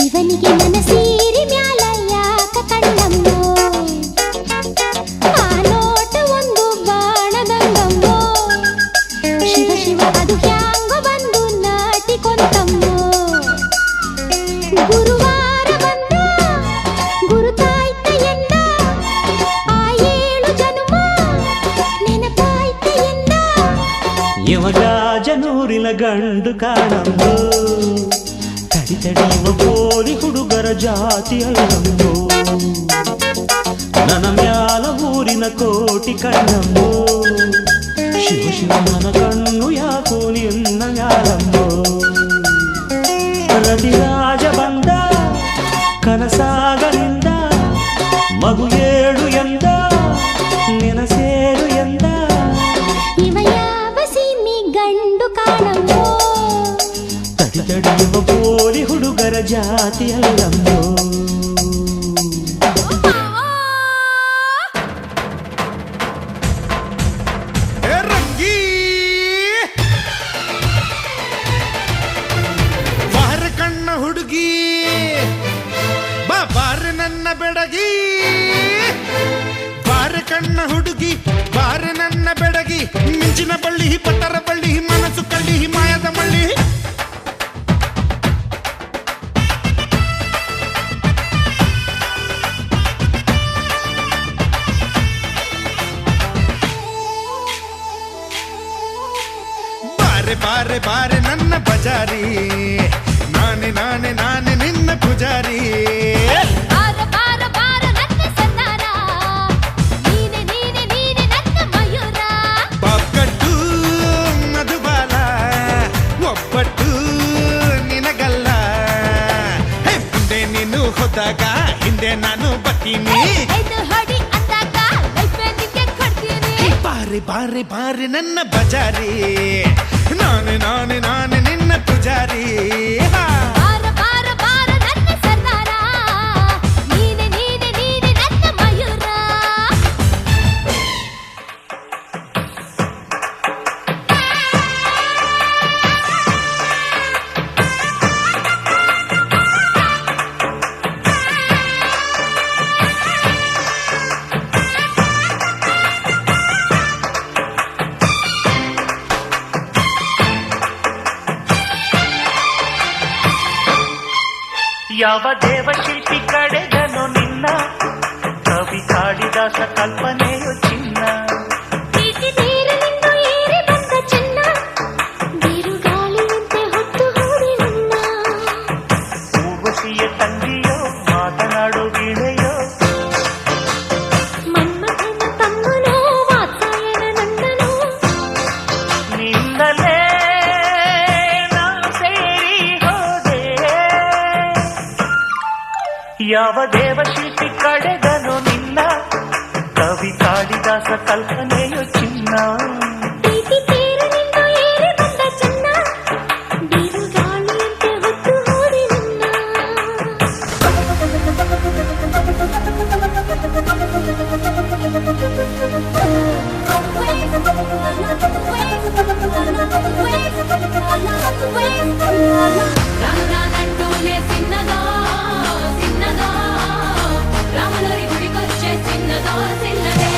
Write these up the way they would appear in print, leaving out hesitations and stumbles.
ಇವನಿಗೆ ಮನಸೀರಿ ಮ್ಯಾಲ ಯಾಕ ಕಣ್ಣಮ್ಮೋ ಆ ನೋಟ ಒಂದು ಬಾಣದಂಗಮ್ಮೋ ಶಿವ ಶಿವ ಅದು ಹ್ಯಾಂಗ ಬಂದು ನಾಟಿಕೊಂತಮ್ಮೋ ಗುರುವಾರ ಬಂದ ಗುರುತಾಯ್ತ ಎಂದ ಆ 7 ಜನುಮ ನೆನಪಾಯ್ತ ಎಂದ ಯವಗಾಜನೂರಿನ ಗಂಡು ಕಾಣಮ್ಮೋ ತಡಿಯುವ ಪೋಲಿ ಹುಡುಗರ ಜಾತಿಯಲ್ಲಮ್ಮೋ ನನ್ನ ಮ್ಯಾಲ ಊರಿನ ಕೋಟಿ ಕಣ್ಣಮ್ಮೋ ಶಿವ ಶಿವ ನನ್ನ ಕಣ್ಣು ಯಾಕೋ ನಿನ್ನ ಮ್ಯಾಲಮ್ಮೋ ರತಿರಾಜ ಬಂದ ಕನಸಾಗಲಿಂದ ಮಗು 7 ಎಂದ ನೆನಸೇರು ಎಂದ ಇವ ಯಾವ ಸೀಮಿ ಗಂಡು ಕಾಣಮ್ಮೋ ತಡಿಯುವ ಪೋಲಿ ಹುಡುಗರ ಜಾತಿಯಲ್ಲಮ್ಮೋ ರಂಗಿ ಬಾರ ಕಣ್ಣ ಹುಡುಗಿ ಬಾರ ನನ್ನ ಬೆಡಗಿ ಬಾರ ಕಣ್ಣ ಹುಡುಗಿ ಬಾರ ನನ್ನ ಬೆಡಗಿ ಮಿಂಚಿನ ಬಳ್ಳಿ ಪಟ್ಟರ ಬಳ್ಳಿ ಮನಸ್ಸು ಕಳ್ಳಿ ಮಾಯದ ಮಳ್ಳಿ ಬಾರೆ ಬಾರೆ ನನ್ನ ಬಜಾರಿ ನಾನೆ ನಾನೆ ನಾನೆ ನಿನ್ನ ಪೂಜಾರಿ ಬಾರ ಬಾರ ಬಾರ ನನ್ನ ಸಂತಾನ ನೀನೆ ನೀನೆ ನೀನೆ ನನ್ನ ಮಯೂರ ಪಾಪಟ್ಟು ಮಧುಬಾಲ ಒಬ್ಬಟ್ಟು ನಿನಗಲ್ಲ ಮುಂದೆ ನೀನು ಹೋದಾಗ ಹಿಂದೆ ನಾನು ಬರ್ತೀನಿ ಇದು ಹೊಡಿ ಅಂದಾಗ ಲೈಫ್ ನಿಂಗೆ ಕೊಡ್ತೀನಿ ಬಾರೆ ಬಾರೆ ಬಾರೆ ನನ್ನ ಬಜಾರಿ ನಾನೆ ನಾನೆ ನಾನೆ ನಿನ್ನ ಪೂಜಾರಿ ಬಾರ ಬಾರ ಬಾರ ನನ್ನ ಸರ್ದಾರ ನೀನೆ ನೀನೆ ನೀನೆ ನನ್ನ ಮಯೂರ ಯಾವ ದೇವಶಿಲ್ಪಿ ಕಡೆಗನು ನಿನ್ನ ಕವಿ ಕಾಳಿದಾಸ ಕಲ್ಪನೆಯು ಚಿನ್ನ ಪ್ರೀತಿ ನೀರಿನಿಂದ ಏರಿ ಬಂದ ಚೆನ್ನ ಬಿರುಗಾಳಿಯಂತೆ ಹೊತ್ತು ಹೋಡಿ ನನ್ನ ಊರ್ವಶಿಯ ತಂಗಿಯೋ ಮಾತನಾಡು ವೀಣೆಯೋ ಮನ್ಮಥನ ತಮ್ಮನೋ ವಾತ್ಸಾಯನ ನಂದನೋ ನಿನ್ನಲೇ ನಾ ಸೇರಿ ಹೋದೆ ಯಾವ ದೇವಶಿಲ್ಪಿ ಕಡೆಗನು ನಿನ್ನ ಕವಿ ಕಾಳಿದಾಸ ಕಲ್ಪನೆಯು ಚಿನ್ನ ಪ್ರೀತಿ ನೀರಿನಿಂದ ಏರಿ ಬಂದ ಚೆನ್ನ ಬಿರುಗಾಳಿಯಂತೆ ಹೊತ್ತು ಹೋಡಿ రామనానంటూనే సిన్నదో సిన్నదో రాములరి గుడికొచ్చే సిన్నదో సిన్నదే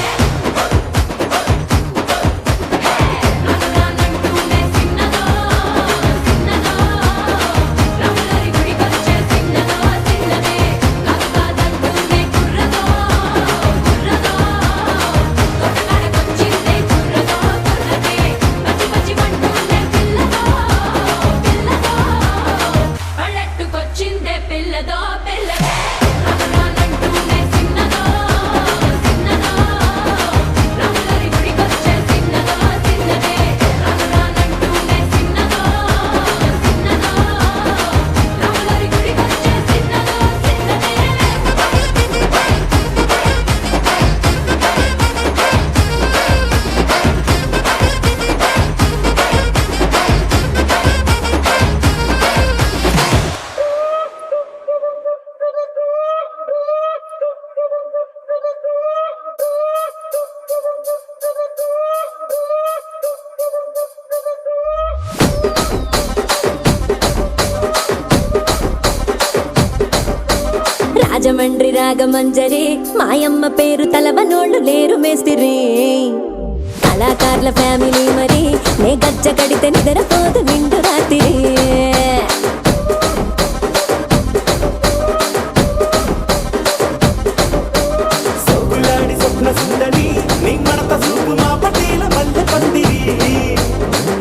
రాజమండ్రి రాగమంజరి మాయమ్మ పేరు తలవనోళ్ళు లేరు మేస్తిరి కళాకారుల ఫ్యామిలీ మరి నే గజ్జ కడితే నిద్రపోదు నిండు రాత్రి సొగులాడి స్వప్న సుందరి నీ మడత చూపు మా పటేల మల్లె పందిరి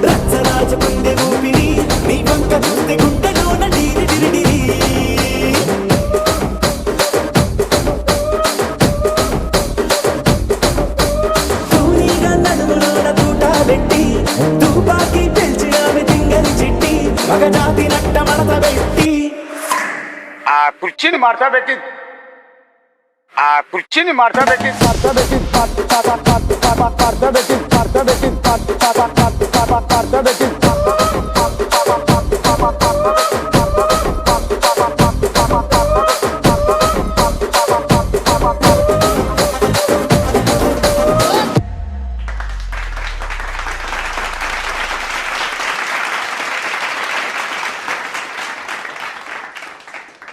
రచ్చరాజ పొందే ఊపిరి నీ వంక చూస్తే గుండెలోన డీరి డిరిడిరి తూనీగా నడుములోన తూట పెట్టి తుపాకి పెంచినామె తింగని చిట్టి మగజాతి నట్ట మడత పెట్టి ఆ కుర్చీని మార్చబెట్టి ఆ కుర్చీని మార్చబెట్టి మార్చబెట్టి